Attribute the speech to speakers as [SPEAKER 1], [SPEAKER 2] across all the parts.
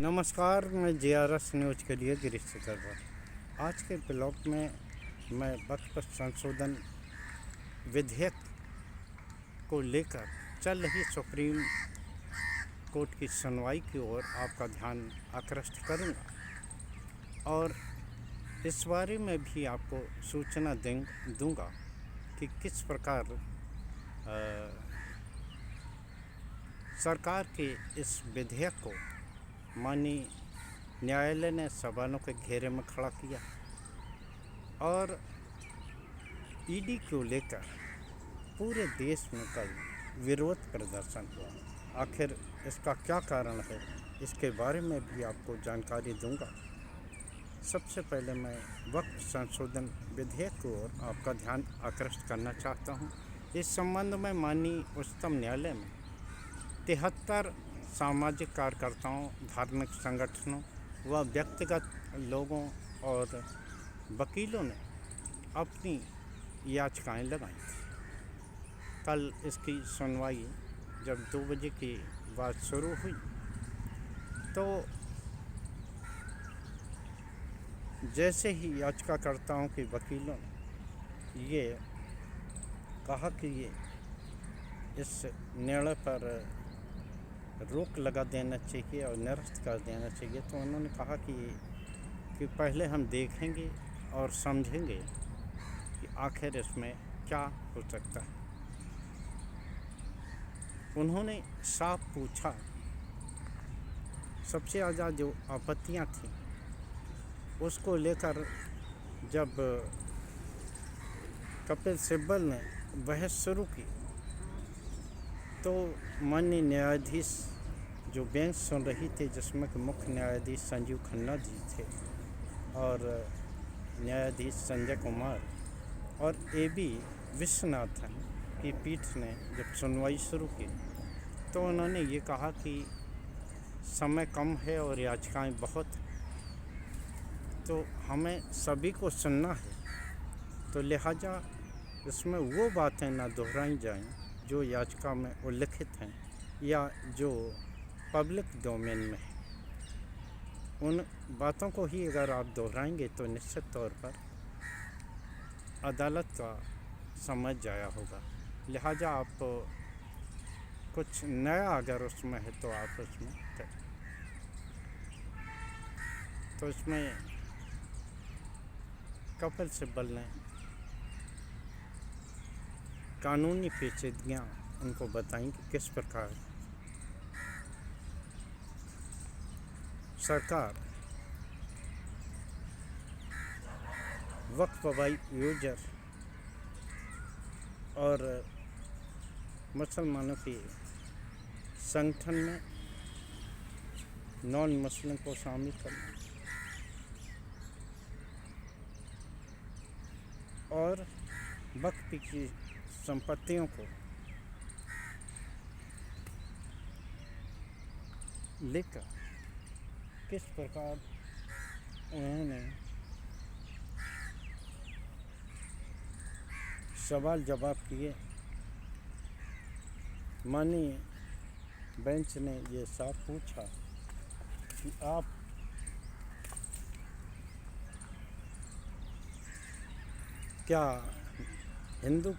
[SPEAKER 1] नमस्कार, मैं JRS news के लिए गिरीश सिकरवर। आज के ब्लॉग में मैं वक्फ संशोधन विधेयक को लेकर चल रही सुप्रीम कोर्ट की सुनवाई की ओर आपका ध्यान आकृष्ट करूंगा और इस बारे में भी आपको सूचना दूंगा कि किस प्रकार सरकार के इस विधेयक को माननीय न्यायालय ने सवालों के घेरे में खड़ा किया और ईडी को लेकर पूरे देश में कल विरोध प्रदर्शन हुआ। आखिर इसका क्या कारण है, इसके बारे में भी आपको जानकारी दूंगा। सबसे पहले मैं वक्फ संशोधन विधेयक की ओर आपका ध्यान आकृष्ट करना चाहता हूं। इस संबंध में माननीय उच्चतम न्यायालय में 73 सामाजिक कार्यकर्ताओं, धार्मिक संगठनों व व्यक्तिगत लोगों और वकीलों ने अपनी याचिकाएं लगाई थी। कल इसकी सुनवाई जब 2 बजे की बाद शुरू हुई तो जैसे ही याचिकाकर्ताओं के वकीलों ने ये कहा कि ये इस निर्णय पर रोक लगा देना चाहिए और निरस्त कर देना चाहिए, तो उन्होंने कहा कि पहले हम देखेंगे और समझेंगे कि आखिर इसमें क्या हो सकता है। उन्होंने साफ पूछा, सबसे ज़्यादा जो आपत्तियां थीं उसको लेकर जब कपिल सिब्बल ने बहस शुरू की तो माननीय न्यायाधीश जो बेंच सुन रही थी, जिसमें कि मुख्य न्यायाधीश संजीव खन्ना जी थे और न्यायाधीश संजय कुमार और ए.बी. विश्वनाथन की पीठ ने जब सुनवाई शुरू की तो उन्होंने ये कहा कि समय कम है और याचिकाएं बहुत, तो हमें सभी को सुनना है, तो लिहाजा इसमें वो बातें ना दोहराई जाएं जो याचिका में उल्लिखित हैं या जो पब्लिक डोमेन में है। उन बातों को ही अगर आप दोहराएंगे तो निश्चित तौर पर अदालत का समय जाया होगा। लिहाजा आप कुछ नया अगर उसमें है तो आप उसमें करें। तो इसमें कपिल सिब्बल ने कानूनी पेचीदगियाँ उनको बताई कि किस प्रकार सरकार वक्फ यूजर और मुसलमानों के संगठन में नॉन मुस्लिम को शामिल करना और वक्फ की संपत्तियों को लेकर किस प्रकार उन्होंने सवाल जवाब किए। माननीय बेंच ने ये साफ पूछा कि आप क्या हिंदू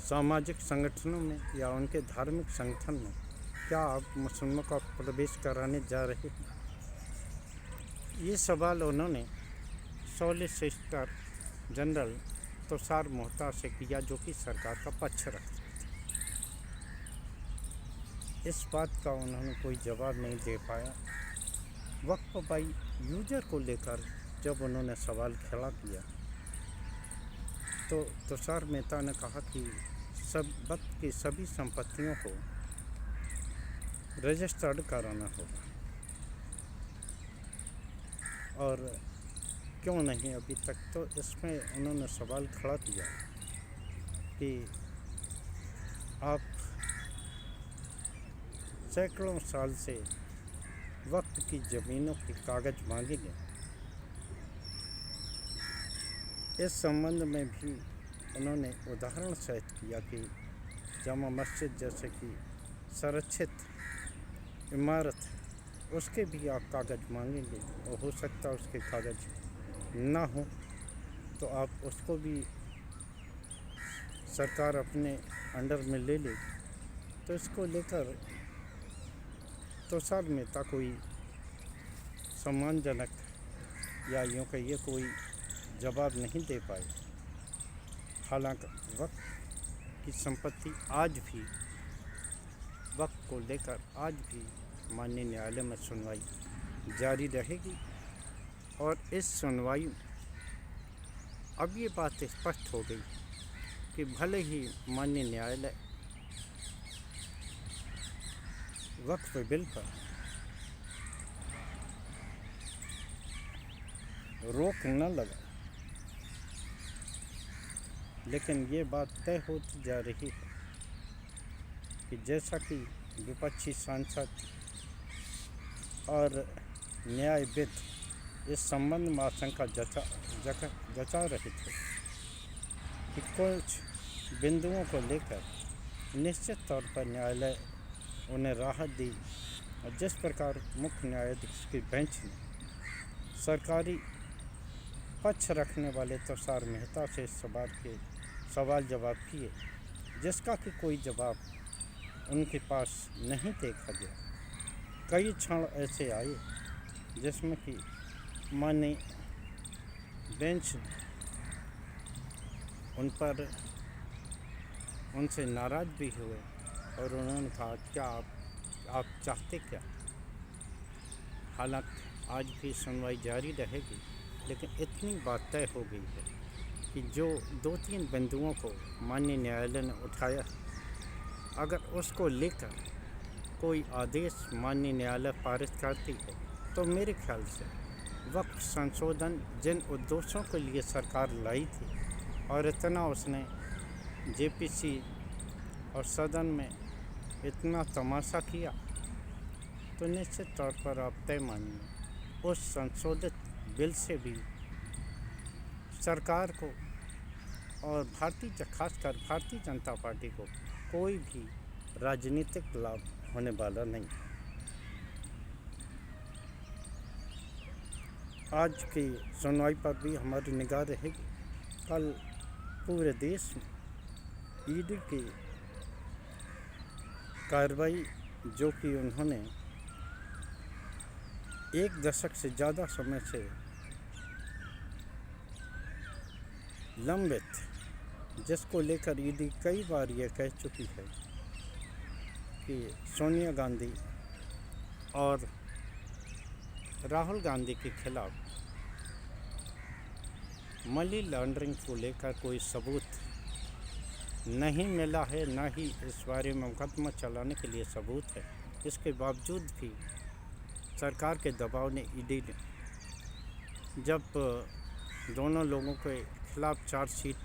[SPEAKER 1] सामाजिक संगठनों में या उनके धार्मिक संगठन में क्या आप मुसलमानों का प्रवेश कराने जा रहे हैं। ये सवाल उन्होंने सॉलिसिटर जनरल तुषार मेहता से किया, जो कि सरकार का पक्ष रखते थे। इस बात का उन्होंने कोई जवाब नहीं दे पाया। वक्फ बाई यूजर को लेकर जब उन्होंने सवाल खड़ा किया तो तुषार मेहता ने कहा कि सब वक्त की सभी संपत्तियों को रजिस्टर्ड कराना होगा और क्यों नहीं अभी तक। तो इसमें उन्होंने सवाल खड़ा किया कि आप सैकड़ों साल से वक्त की ज़मीनों के कागज़ मांगेंगे। इस संबंध में भी उन्होंने उदाहरण सहित किया कि जामा मस्जिद जैसे कि संरक्षित इमारत उसके भी आप कागज़ मांगेंगे और हो सकता है उसके कागज़ ना हो तो आप उसको भी सरकार अपने अंडर में ले ले। तो इसको लेकर तो साल में था कोई सम्मानजनक या यूँ कहिए कोई जवाब नहीं दे पाए। हालांकि वक्त की संपत्ति आज भी वक्त को लेकर आज भी माननीय न्यायालय में सुनवाई जारी रहेगी और इस सुनवाई में अब ये बात स्पष्ट हो गई कि भले ही माननीय न्यायालय वक्फ बिल पर रोक न लगा, लेकिन ये बात तय होती जा रही है कि जैसा कि विपक्षी सांसद और न्यायविद इस संबंध में आशंका जता रहे थे कि कुछ बिंदुओं को लेकर निश्चित तौर पर न्यायालय उन्हें राहत दी और जिस प्रकार मुख्य न्यायाधीश की बेंच ने सरकारी पक्ष रखने वाले तुषार मेहता से इस सवाल जवाब किए, जिसका कि कोई जवाब उनके पास नहीं देखा गया। कई क्षण ऐसे आए जिसमें कि माननीय बेंच उनसे नाराज़ भी हुए और उन्होंने कहा क्या आप चाहते क्या। हालांकि आज भी सुनवाई जारी रहेगी, लेकिन इतनी बात तय हो गई है कि जो 2-3 बिंदुओं को माननीय न्यायालय ने उठाया, अगर उसको लेकर कोई आदेश माननीय न्यायालय पारित करती है तो मेरे ख्याल से वक्फ संशोधन जिन उद्देश्यों के लिए सरकार लाई थी और इतना उसने जेपीसी और सदन में इतना तमाशा किया, तो निश्चित तौर पर आप तय मानिए उस संशोधित बिल से भी सरकार को और खासकर भारतीय जनता पार्टी को कोई भी राजनीतिक लाभ होने वाला नहीं। आज की सुनवाई पर भी हमारी निगाह रहेगी। कल पूरे देश में ईडी की कार्रवाई जो कि उन्होंने 1 दशक से ज़्यादा समय से लंबित, जिसको लेकर ईडी कई बार ये कह चुकी है कि सोनिया गांधी और राहुल गांधी के खिलाफ मनी लॉन्ड्रिंग को लेकर कोई सबूत नहीं मिला है, ना ही इस बारे में मुकदमा चलाने के लिए सबूत है। इसके बावजूद भी सरकार के दबाव ने ईडी ने जब दोनों लोगों के खिलाफ चार्जशीट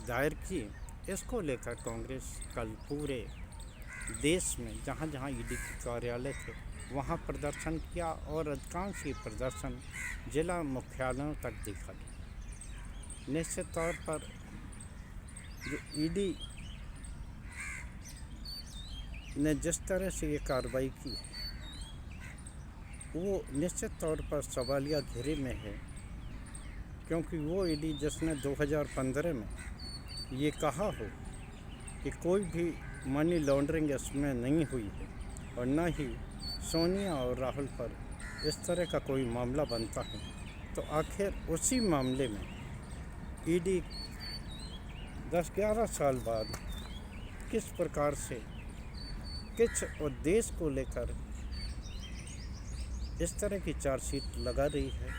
[SPEAKER 1] दायर की, इसको लेकर कांग्रेस कल पूरे देश में जहाँ जहाँ ईडी के कार्यालय थे वहाँ प्रदर्शन किया और अधिकांश ये प्रदर्शन जिला मुख्यालयों तक देखा गया। निश्चित तौर पर जो ईडी ने जिस तरह से ये कार्रवाई की वो निश्चित तौर पर सवालिया घेरे में है, क्योंकि वो ईडी जिसने 2015 में ये कहा हो कि कोई भी मनी लॉन्ड्रिंग इसमें नहीं हुई है और न ही सोनिया और राहुल पर इस तरह का कोई मामला बनता है, तो आखिर उसी मामले में ईडी 10-11 साल बाद किस प्रकार से किस उद्देश्य को लेकर इस तरह की चार्जशीट लगा रही है,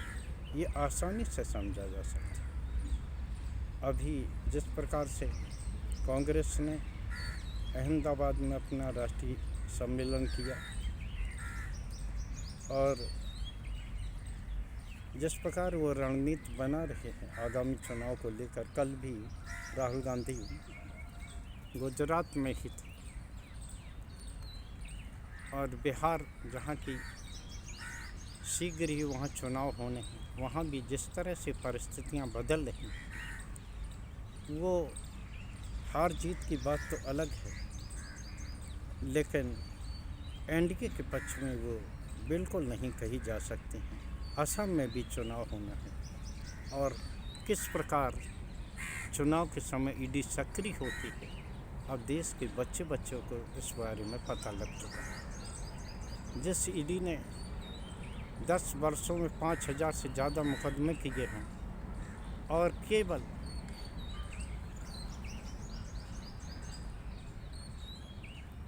[SPEAKER 1] ये आसानी से समझा जा सकता है। अभी जिस प्रकार से कांग्रेस ने अहमदाबाद में अपना राष्ट्रीय सम्मेलन किया और जिस प्रकार वो रणनीति बना रहे हैं आगामी चुनाव को लेकर, कल भी राहुल गांधी गुजरात में ही थे और बिहार जहाँ की शीघ्र ही वहाँ चुनाव होने हैं, वहाँ भी जिस तरह से परिस्थितियाँ बदल रही हैं, वो हार जीत की बात तो अलग है, लेकिन एनडीए के पक्ष में वो बिल्कुल नहीं कही जा सकती हैं। असम में भी चुनाव होना है और किस प्रकार चुनाव के समय ईडी सक्रिय होती है, अब देश के बच्चों को इस बारे में पता लग चुका है। जिस ईडी ने 10 वर्षों में 5,000 से ज़्यादा मुकदमे किए हैं और केवल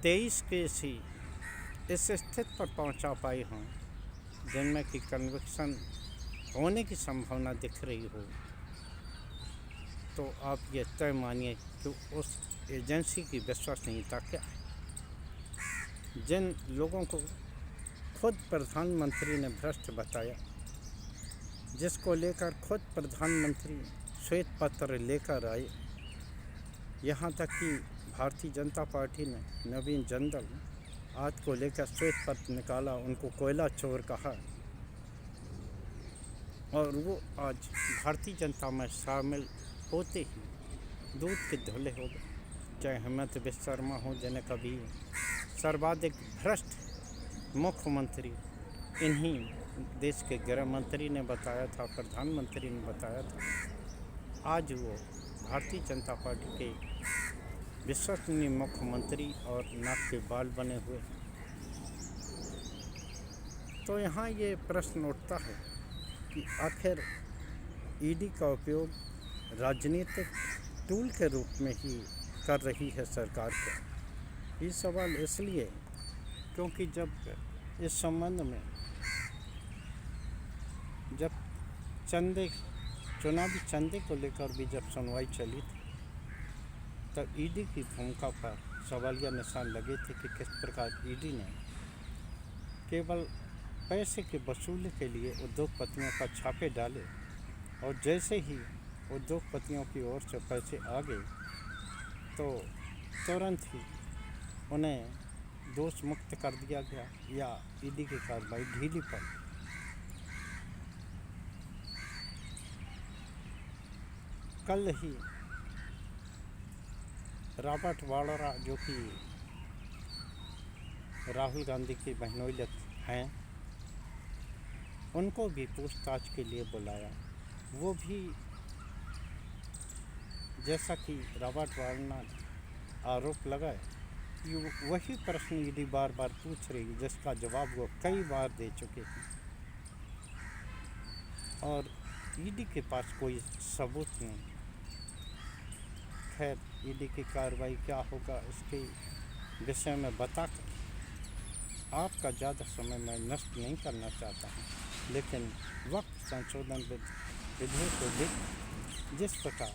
[SPEAKER 1] 23 केस ही इस स्थिति पर पहुंचा पाए हों जिनमें कि कन्विक्शन होने की संभावना दिख रही हो, तो आप ये तय मानिए कि उस एजेंसी की विश्वसनीयता क्या है। जिन लोगों को खुद प्रधानमंत्री ने भ्रष्ट बताया, जिसको लेकर खुद प्रधानमंत्री श्वेत पत्र लेकर आए, यहाँ तक कि भारतीय जनता पार्टी ने नवीन जंदल आज को लेकर श्वेत पत्र निकाला, उनको कोयला चोर कहा और वो आज भारतीय जनता में शामिल होते ही दूध के धुले हो गए। चाहे हेमंत बिस्वा शर्मा हो, जिन्हें कभी सर्वाधिक भ्रष्ट मुख्यमंत्री इन्हीं देश के गृह मंत्री ने बताया था, प्रधानमंत्री ने बताया था, आज वो भारतीय जनता पार्टी के विश्वसनीय मुख्यमंत्री और नाक के बाल बने हुए। तो यहाँ ये प्रश्न उठता है कि आखिर ईडी का उपयोग राजनीतिक टूल के रूप में ही कर रही है सरकार को। ये सवाल इसलिए क्योंकि जब इस संबंध में जब चुनावी चंदे को लेकर भी जब सुनवाई चली थी, तब ईडी की भूमिका पर सवालिया निशान लगे थे कि किस प्रकार ईडी ने केवल पैसे के वसूली के लिए उद्योगपतियों पर छापे डाले और जैसे ही उद्योगपतियों की ओर से पैसे आ गए तो तुरंत ही उन्हें दोष मुक्त कर दिया गया या ईडी की कार्रवाई ढीली पड़। कल ही रॉबर्ट वाड्रा, जो कि राहुल गांधी के बहनोई हैं, उनको भी पूछताछ के लिए बुलाया। वो भी जैसा कि रॉबर्ट वाड्रा ने आरोप लगाए, वही प्रश्न ईडी बार बार पूछ रही, जिसका जवाब वो कई बार दे चुके हैं और ईडी के पास कोई सबूत नहीं। खैर, ईडी की कार्रवाई क्या होगा इसके विषय में बताकर आपका ज़्यादा समय मैं नष्ट नहीं करना चाहता हूँ, लेकिन वक्त संशोधन विधेयक को लेकर जिस प्रकार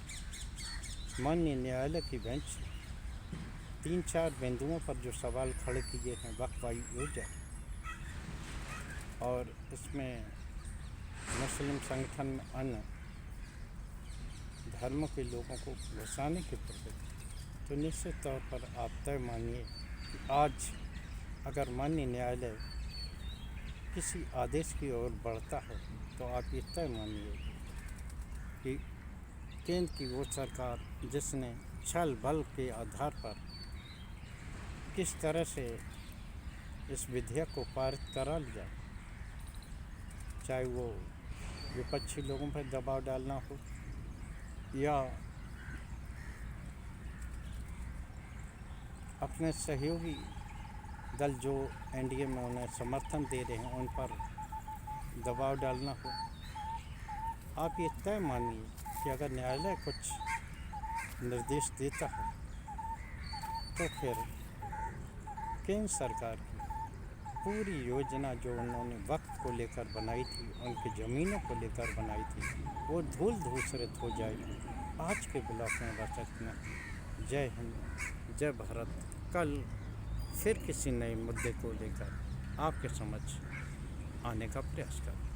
[SPEAKER 1] माननीय न्यायालय की बेंच 3-4 बिंदुओं पर जो सवाल खड़े किए हैं, वक्फ आयोजन और इसमें मुस्लिम संगठन में अन्य धर्मों के लोगों को घुसाने के प्रति, तो निश्चित तौर पर आप तय मानिए कि आज अगर माननीय न्यायालय किसी आदेश की ओर बढ़ता है तो आप ये तय मानिए कि केंद्र की वो सरकार जिसने छल बल के आधार पर किस तरह से इस विधेयक को पारित करा लिया, चाहे वो विपक्षी लोगों पर दबाव डालना हो या अपने सहयोगी दल जो एनडीए में उन्हें समर्थन दे रहे हैं उन पर दबाव डालना हो, आप ये तय मानिए कि अगर न्यायालय कुछ निर्देश देता है तो फिर केंद्र सरकार की पूरी योजना जो उन्होंने वक्त को लेकर बनाई थी, उनकी ज़मीनों को लेकर बनाई थी, वो धूल धूसरित हो जाएगी। आज के ब्लॉक में बस इतना। जय हिंद, जय भारत। कल फिर किसी नए मुद्दे को लेकर आपके समक्ष आने का प्रयास करें।